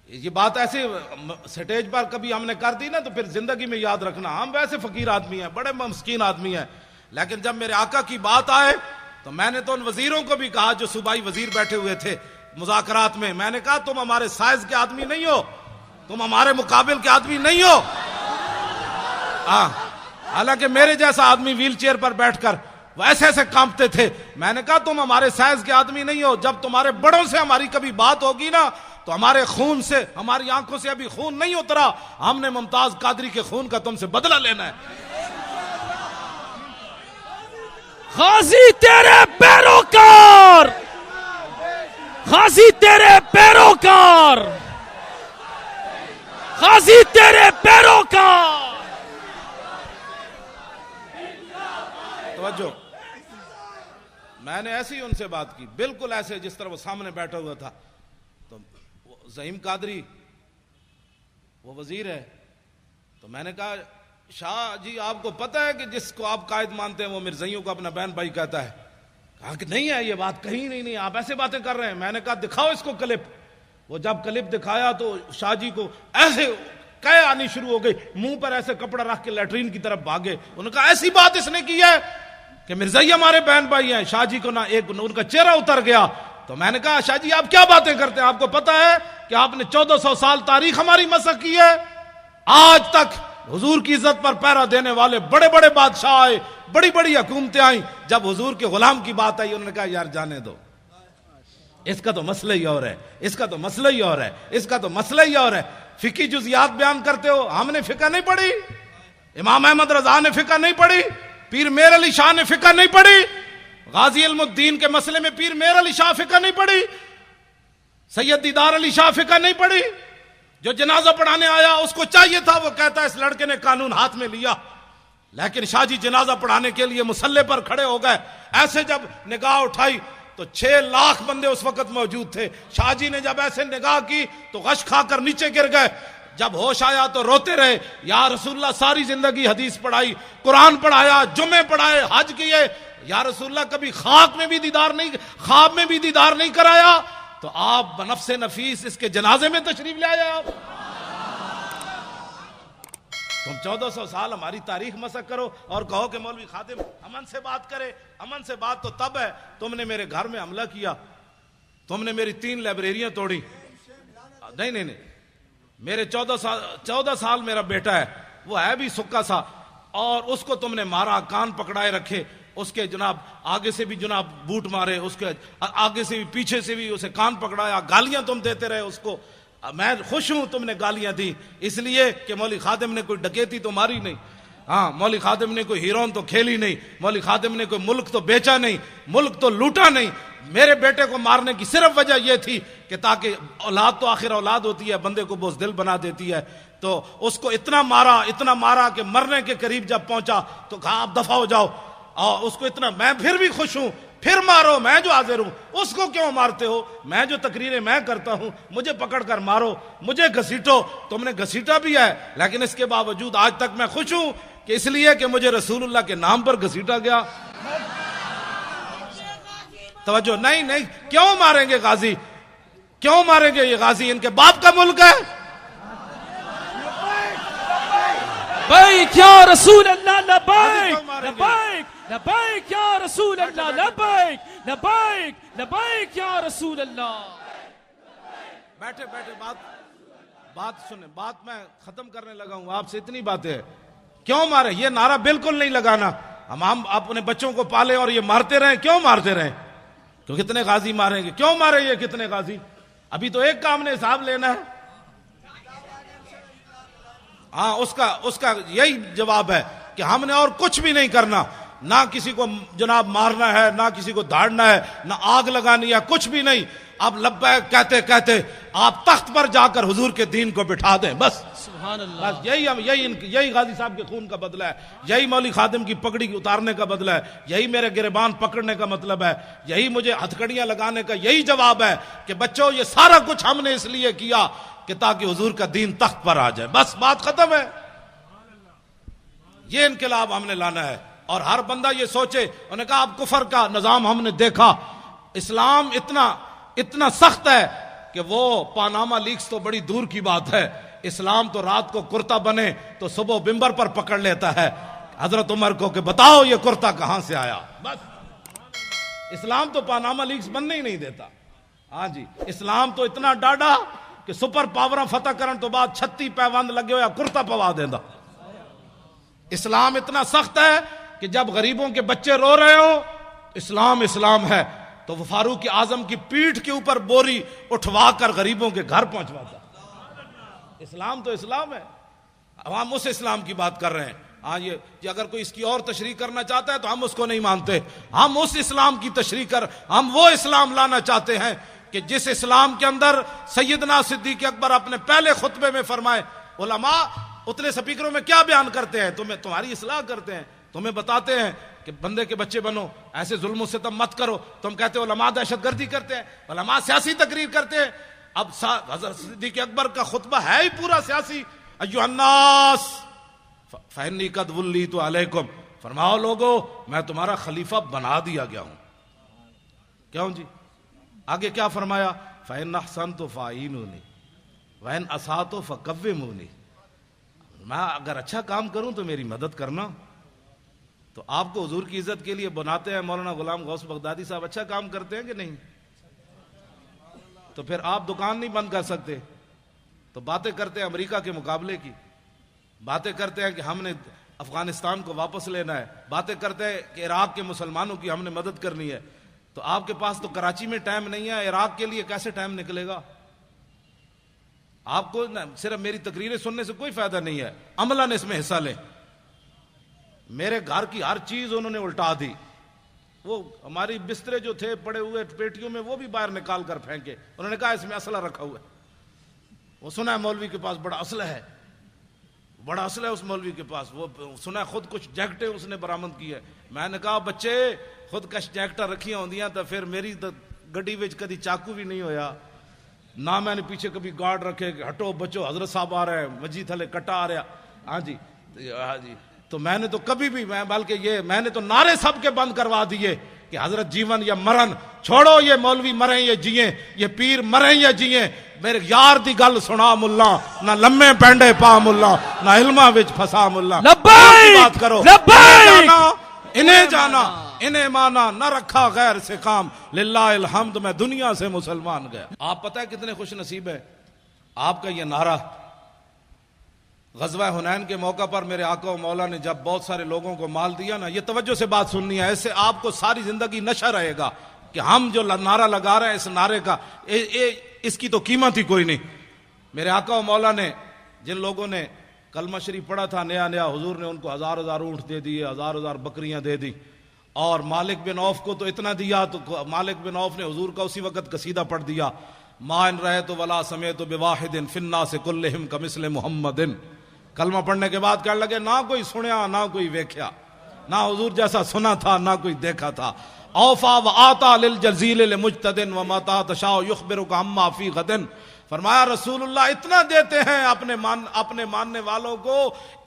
یہ بات ایسے سٹیج پر کبھی ہم نے کر دی نا تو پھر زندگی میں یاد رکھنا، ہم ویسے فقیر آدمی ہیں، بڑے مسکین آدمی ہیں، لیکن جب میرے آقا کی بات آئے تو میں نے تو ان وزیروں کو بھی کہا جو صوبائی وزیر بیٹھے ہوئے تھے مذاکرات میں، میں نے کہا تم ہمارے سائز کے آدمی نہیں ہو، تم ہمارے مقابل کے آدمی نہیں ہو۔ حالانکہ میرے جیسا آدمی ویل چیئر پر بیٹھ کر وہ ایسے ایسے کانپتے تھے، میں نے کہا تم ہمارے سائز کے آدمی نہیں ہو، جب تمہارے بڑوں سے ہماری کبھی بات ہوگی نا تو ہمارے خون سے، ہماری آنکھوں سے ابھی خون نہیں اترا، ہم نے ممتاز قادری کے خون کا تم سے بدلہ لینا ہے۔ غازی تیرے پیروکار، غازی تیرے پیروکار، غازی تیرے پیروکار۔ توجہ، میں نے ایسے ہی ان سے بات کی، بالکل ایسے جس طرح وہ سامنے بیٹھا ہوا تھا۔ تو زعیم قادری وہ وزیر ہے، تو میں نے کہا شاہ جی آپ کو پتہ ہے کہ جس کو آپ قائد مانتے ہیں وہ مرزائیوں کو اپنا بہن بھائی کہتا ہے؟ کہا کہ نہیں ہے یہ بات، کہیں نہیں، آپ ایسے باتیں کر رہے ہیں۔ میں نے کہا دکھاؤ اس کو کلپ۔ وہ جب کلپ دکھایا تو شاہ جی کو ایسے کہے آنی شروع ہو گئی، منہ پر ایسے کپڑا رکھ کے لیٹرین کی طرف بھاگے۔ انہوں نے کہا ایسی بات اس نے کی ہے کہ مرزائی ہمارے بہن بھائی ہیں۔ شاہ جی کو نہ ایک ان کا چہرہ اتر گیا۔ تو میں نے کہا شاہ جی آپ کیا باتیں کرتے ہیں؟ آپ کو پتہ ہے کہ آپ نے 1400 سال تاریخ ہماری مسخ کی ہے، آج تک حضور کی عزت پر پہرا دینے والے بڑے بڑے بادشاہ آئے، بڑی بڑی حکومتیں آئیں، جب حضور کے غلام کی بات آئی انہوں نے کہا یار جانے دو، اس کا تو مسئلہ ہی اور ہے، اس کا تو مسئلہ ہی اور ہے، اس کا تو مسئلہ ہی اور ہے۔ فقہی جزیات بیان کرتے ہو، ہم نے فقہ نہیں پڑھی، امام احمد رضا نے فقہ نہیں پڑھی، پیر میر علی شاہ نے فقہ نہیں پڑھی، غازی علم الدین کے مسئلے میں پیر میر علی شاہ فقہ نہیں پڑھی، سید دیدار علی شاہ فقہ نہیں پڑھی۔ جو جنازہ پڑھانے آیا اس کو چاہیے تھا، وہ کہتا ہے اس لڑکے نے قانون ہاتھ میں لیا، لیکن شاہ جی جنازہ پڑھانے کے لیے مصلی پر کھڑے ہو گئے، ایسے جب نگاہ اٹھائی تو 6 لاکھ بندے اس وقت موجود تھے۔ شاہ جی نے جب ایسے نگاہ کی تو غش کھا کر نیچے گر گئے، جب ہوش آیا تو روتے رہے، یا رسول اللہ ساری زندگی حدیث پڑھائی، قرآن پڑھایا، جمعے پڑھائے، حج کیے، یا رسول اللہ کبھی خاک میں بھی دیدار نہیں، خواب میں بھی دیدار نہیں کرایا، تو آپ بنفس نفیس اس کے جنازے میں تشریف لے آئے۔ آپ تم 1400 سال ہماری تاریخ مسخ کرو اور کہو کہ مولوی خادم امن سے بات کرے۔ امن سے بات تو تب ہے تم نے میرے گھر میں حملہ کیا، تم نے میری 3 لائبریریاں توڑی۔ نہیں، میرے 14 سال میرا بیٹا ہے، وہ ہے بھی سکا سا، اور اس کو تم نے مارا، کان پکڑائے رکھے، اس کے جناب آگے سے بھی جناب بوٹ مارے، اس کے آگے سے بھی پیچھے سے بھی اسے کان پکڑایا، گالیاں تم دیتے رہے اس کو۔ میں خوش ہوں تم نے گالیاں دی، اس لیے کہ مولوی خادم نے کوئی ڈکیتی تو ماری نہیں، ہاں مولوی خادم نے کوئی ہیرون تو کھیلی نہیں، مولوی خادم نے کوئی ملک تو بیچا نہیں، ملک تو لوٹا نہیں۔ میرے بیٹے کو مارنے کی صرف وجہ یہ تھی کہ تاکہ اولاد تو آخر اولاد ہوتی ہے، بندے کو بزدل بنا دیتی ہے، تو اس کو اتنا مارا کہ مرنے کے قریب جب پہنچا تو کہا آپ دفع ہو جاؤ، اور اس کو اتنا، میں پھر بھی خوش ہوں، پھر مارو، میں جو حاضر ہوں، اس کو کیوں مارتے ہو؟ میں جو تقریریں میں کرتا ہوں، مجھے پکڑ کر مارو، مجھے گھسیٹو، تم نے گھسیٹا بھی ہے، لیکن اس کے باوجود آج تک میں خوش ہوں کہ اس لیے کہ مجھے رسول اللہ کے نام پر گھسیٹا گیا۔ توجہ، نہیں، کیوں ماریں گے غازی؟ کیوں ماریں گے یہ غازی؟ ان کے باپ کا ملک ہے۔ لبیک یا رسول اللہ، لبیک لبیک لبیک یا رسول اللہ، لبیک لبیک لبیک یا رسول اللہ۔ بیٹھے بات سنیں، بات میں ختم کرنے لگا ہوں، آپ سے اتنی باتیں ہیں۔ کیوں مارے؟ یہ نعرہ بالکل نہیں لگانا، ہم اپنے بچوں کو پالے اور یہ مارتے رہیں، کیوں مارتے رہیں؟ تو کتنے غازی ماریں گے؟ کیوں مارے یہ کتنے غازی؟ ابھی تو ایک کا ہم نے حساب لینا ہے۔ ہاں، اس کا یہی جواب ہے کہ ہم نے اور کچھ بھی نہیں کرنا، نہ کسی کو جناب مارنا ہے، نہ کسی کو دھاڑنا ہے، نہ آگ لگانی ہے، کچھ بھی نہیں۔ اب لبیک کہتے کہتے آپ تخت پر جا کر حضور کے دین کو بٹھا دیں، بس سبحان اللہ۔ بس یہی غازی صاحب کے خون کا بدلہ ہے، یہی مولوی خادم کی پگڑی اتارنے کا بدلہ ہے، یہی میرے گریبان پکڑنے کا مطلب ہے، یہی مجھے ہتھکڑیاں لگانے کا یہی جواب ہے کہ بچوں یہ سارا کچھ ہم نے اس لیے کیا کہ تاکہ حضور کا دین تخت پر آ جائے، بس بات ختم ہے۔ یہ انقلاب ہم نے لانا ہے، اور ہر بندہ یہ سوچے۔ انہوں نے کہا اب کفر کا نظام ہم نے دیکھا، اسلام اتنا سخت ہے کہ وہ پاناما لیکس تو بڑی دور کی بات ہے، اسلام تو رات کو کرتا بنے تو صبح ممبر پر پکڑ لیتا ہے حضرت عمر کو کہ بتاؤ یہ کرتا کہاں سے آیا. بس اسلام تو پاناما لیکس بننے ہی نہیں دیتا. ہاں جی، اسلام تو اتنا ڈاڈا کہ سپر پاور فتح کرن تو بعد 36 پیوند لگے ہویا کرتا پوا دیندا. اسلام اتنا سخت ہے کہ جب غریبوں کے بچے رو رہے ہو اسلام اسلام ہے تو وہ فاروق اعظم کی پیٹھ کے اوپر بوری اٹھوا کر غریبوں کے گھر پہنچواتا. اسلام تو اسلام ہے. ہم اس اسلام کی بات کر رہے ہیں. ہاں یہ اگر کوئی اس کی اور تشریح کرنا چاہتا ہے تو ہم اس کو نہیں مانتے. ہم اس اسلام کی تشریح ہم وہ اسلام لانا چاہتے ہیں کہ جس اسلام کے اندر سیدنا صدیق اکبر اپنے پہلے خطبے میں فرمائے علماء اتنے سپیکروں میں کیا بیان کرتے ہیں، تمہاری اصلاح کرتے ہیں، تمہیں بتاتے ہیں کہ بندے کے بچے بنو، ایسے ظلم و ستم مت کرو. تم کہتے ہو علماء دہشت گردی کرتے ہیں، علماء سیاسی تقریر کرتے ہیں. اب حضرت صدیق اکبر کا خطبہ ہے ہی پورا سیاسی. ایھا الناس فإنی قد ولیت علیکم، فرماؤ لوگو میں تمہارا خلیفہ بنا دیا گیا ہوں. کیوں جی؟ آگے کیا فرمایا؟ فإن أحسنت فأعینونی وإن أسأت فقومونی. میں اگر اچھا کام کروں تو میری مدد کرنا. تو آپ کو حضور کی عزت کے لیے بناتے ہیں مولانا غلام غوث بغدادی صاحب، اچھا کام کرتے ہیں کہ نہیں؟ تو پھر آپ دکان نہیں بند کر سکتے. تو باتیں کرتے ہیں امریکہ کے مقابلے کی، باتیں کرتے ہیں کہ ہم نے افغانستان کو واپس لینا ہے، باتیں کرتے ہیں کہ عراق کے مسلمانوں کی ہم نے مدد کرنی ہے. تو آپ کے پاس تو کراچی میں ٹائم نہیں ہے، عراق کے لیے کیسے ٹائم نکلے گا؟ آپ کو صرف میری تقریریں سننے سے کوئی فائدہ نہیں ہے، عملاً اس میں حصہ لیں. میرے گھر کی ہر چیز انہوں نے الٹا دی. وہ ہماری بسترے جو تھے پڑے ہوئے پیٹیوں میں وہ بھی باہر نکال کر پھینکے. انہوں نے کہا اس میں اسلحہ رکھا ہوا ہے. وہ سنا ہے مولوی کے پاس بڑا اسلحہ ہے، بڑا اسلحہ ہے اس مولوی کے پاس. وہ سنا ہے خود کچھ جیکٹیں اس نے برآمد کی ہے. میں نے کہا بچے خود کش جیکٹاں رکھیاں ہوندیاں تو پھر میری گڈی وچ کدی چاقو بھی نہیں ہویا، نہ میں نے پیچھے کبھی گارڈ رکھے کہ ہٹو بچو حضرت صاحب آ رہے ہیں، مجھے تھلے کٹا آ رہا. ہاں جی ہاں جی. تو میں نے تو کبھی بھی بلکہ میں نے تو نعرے سب کے بند کروا دیے کہ حضرت جیون یا مرن، چھوڑو یہ مولوی مریں یا جیئیں، یہ پیر مریں یا جیئیں، میرے یار دی گل سنا ملا، نہ لمے پینڈے پا ملا، نہ علماں وچ پھسا ملا. لبیک بات کرو، لبیک انہیں جانا انہیں مانا، نہ رکھا غیر سے کام، للہ الحمد میں دنیا سے مسلمان گیا. آپ پتہ ہے کتنے خوش نصیب ہے آپ کا یہ نعرہ. غزوہ حنین کے موقع پر میرے آقا و مولا نے جب بہت سارے لوگوں کو مال دیا نا، یہ توجہ سے بات سننی ہے، ایسے آپ کو ساری زندگی نشہ رہے گا کہ ہم جو نعرہ لگا رہے ہیں اس نعرے کا اس کی تو قیمت ہی کوئی نہیں. میرے آقا و مولا نے جن لوگوں نے کلمہ شریف پڑھا تھا نیا حضور نے ان کو 1000 اونٹ دے دیے، 1000 بکریاں دے دی. اور مالک بن عوف کو تو اتنا دیا تو مالک بن عوف نے حضور کا اسی وقت قصیدہ پڑھ دیا، ما ان رأیت ولا سمعت بواحد فی الناس کلہم کمثل محمد. کلمہ پڑھنے کے بعد کہنے لگے نہ کوئی سنیا نہ کوئی ویکھیا، نہ حضور جیسا سنا تھا نہ کوئی دیکھا تھا. اوفا و آتا للجزیل لمجتد ومتا تشاء یخبرک عما فی غد. فرمایا رسول اللہ اتنا دیتے ہیں اپنے ماننے والوں کو،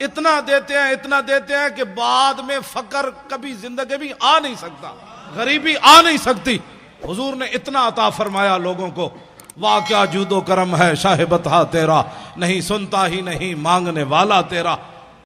اتنا دیتے ہیں کہ بعد میں فقر کبھی زندگی بھی آ نہیں سکتا، غریبی آ نہیں سکتی. حضور نے اتنا عطا فرمایا لوگوں کو. واہ کیا جود و کرم ہے شاہ بطحہ تیرا، نہیں سنتا ہی نہیں مانگنے والا تیرا.